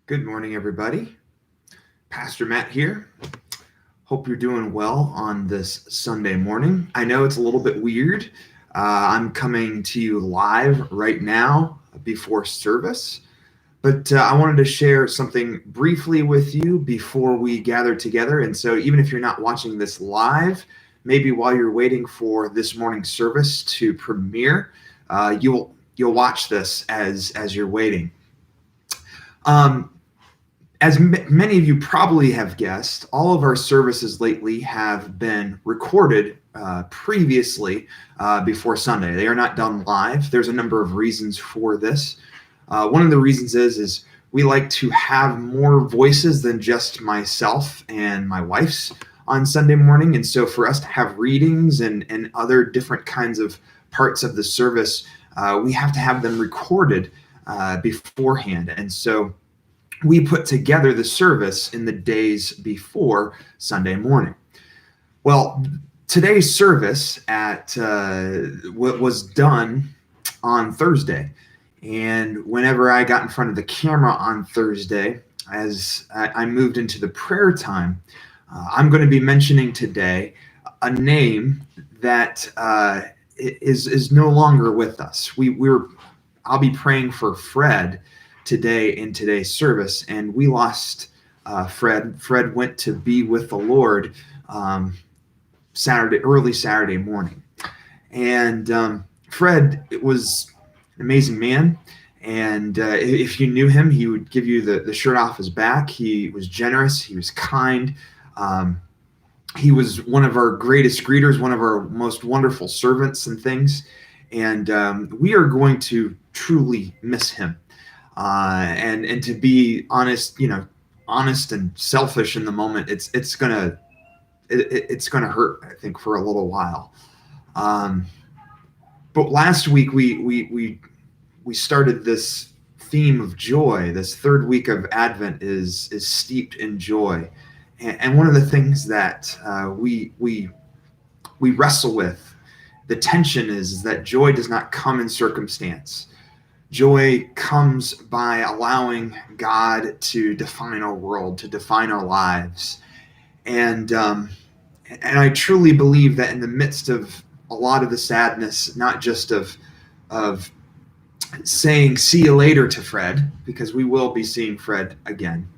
Good morning, everybody. Pastor Matt here. Hope you're doing well on this Sunday morning. I know it's a little bit weird. I'm coming to you live right now before service, but I wanted to share something briefly with you before we gather together. And so, even if you're not watching this live, maybe while you're waiting for this morning's service to premiere, you'll watch this as you're waiting. As many of you probably have guessed, all of our services lately have been recorded previously before Sunday. They are not done live. There's a number of reasons for this. One of the reasons is we like to have more voices than just myself and my wife's on Sunday morning. And so for us to have readings and other different kinds of parts of the service, we have to have them recorded beforehand. And so we put together the service in the days before Sunday morning. Well, today's service was done on Thursday. And whenever I got in front of the camera on Thursday, as I moved into the prayer time, I'm going to be mentioning today a name that is no longer with us. I'll be praying for Fred today in today's service, and we lost Fred. Fred went to be with the Lord early Saturday morning, and Fred was an amazing man. And if you knew him, he would give you the shirt off his back. He was generous. He was kind. He was one of our greatest greeters, one of our most wonderful servants and things. And we are going to truly miss him. And to be honest, honest and selfish in the moment, it's gonna hurt, I think, for a little while. But last week we started this theme of joy. This third week of Advent is steeped in joy, and one of the things that we wrestle with, the tension is that joy does not come in circumstance. Joy comes by allowing God to define our world, to define our lives. And I truly believe that in the midst of a lot of the sadness, not just of saying see you later to Fred, because we will be seeing Fred again,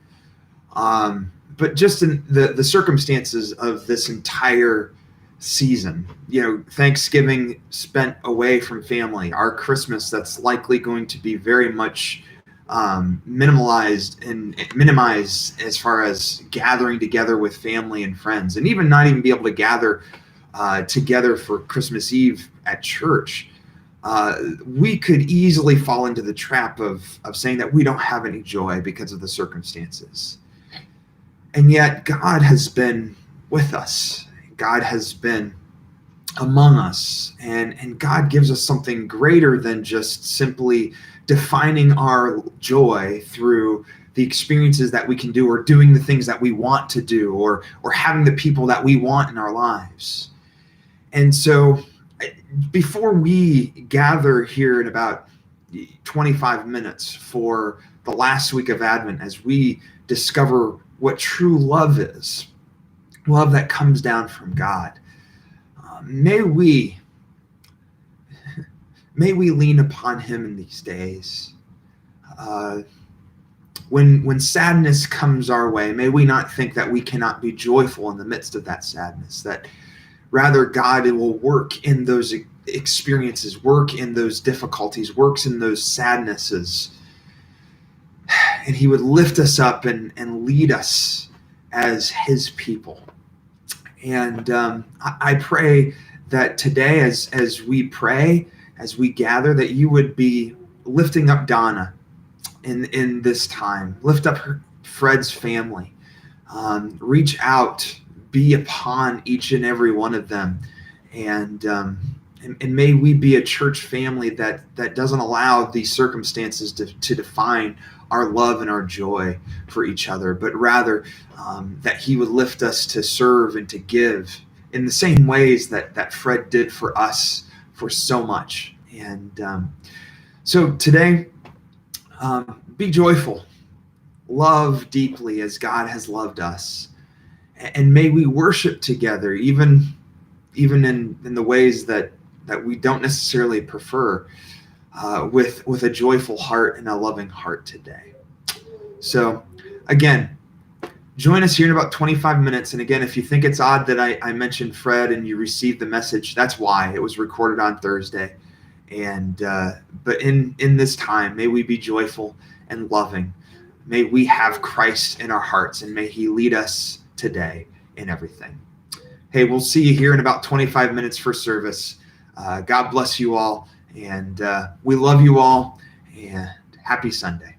but just in the circumstances of this entire season, Thanksgiving spent away from family, our Christmas that's likely going to be very much minimized as far as gathering together with family and friends, and not even be able to gather together for Christmas Eve at church. We could easily fall into the trap of saying that we don't have any joy because of the circumstances. And yet God has been with us. God has been among us, and God gives us something greater than just simply defining our joy through the experiences that we can do, or doing the things that we want to do, or having the people that we want in our lives. And so before we gather here in about 25 minutes for the last week of Advent, as we discover what true love is, love that comes down from God, may we lean upon him in these days. When sadness comes our way, may we not think that we cannot be joyful in the midst of that sadness, that rather God will work in those experiences, work in those difficulties, works in those sadnesses, and he would lift us up and lead us as his people. And I pray that today, as we pray, as we gather, that you would be lifting up Donna in this time. Lift up Fred's family. Reach out, be upon each and every one of them. And may we be a church family that doesn't allow these circumstances to define our love and our joy for each other, but rather that he would lift us to serve and to give in the same ways that Fred did for us for so much. And so today, be joyful. love deeply as God has loved us. And may we worship together, even in the ways that we don't necessarily prefer, with a joyful heart and a loving heart today. So again, join us here in about 25 minutes. And again, if you think it's odd that I mentioned Fred and you received the message, that's why. It was recorded on Thursday. And but in this time, may we be joyful and loving. May we have Christ in our hearts, and may he lead us today in everything. Hey, we'll see you here in about 25 minutes for service. God bless you all, and we love you all, and happy Sunday.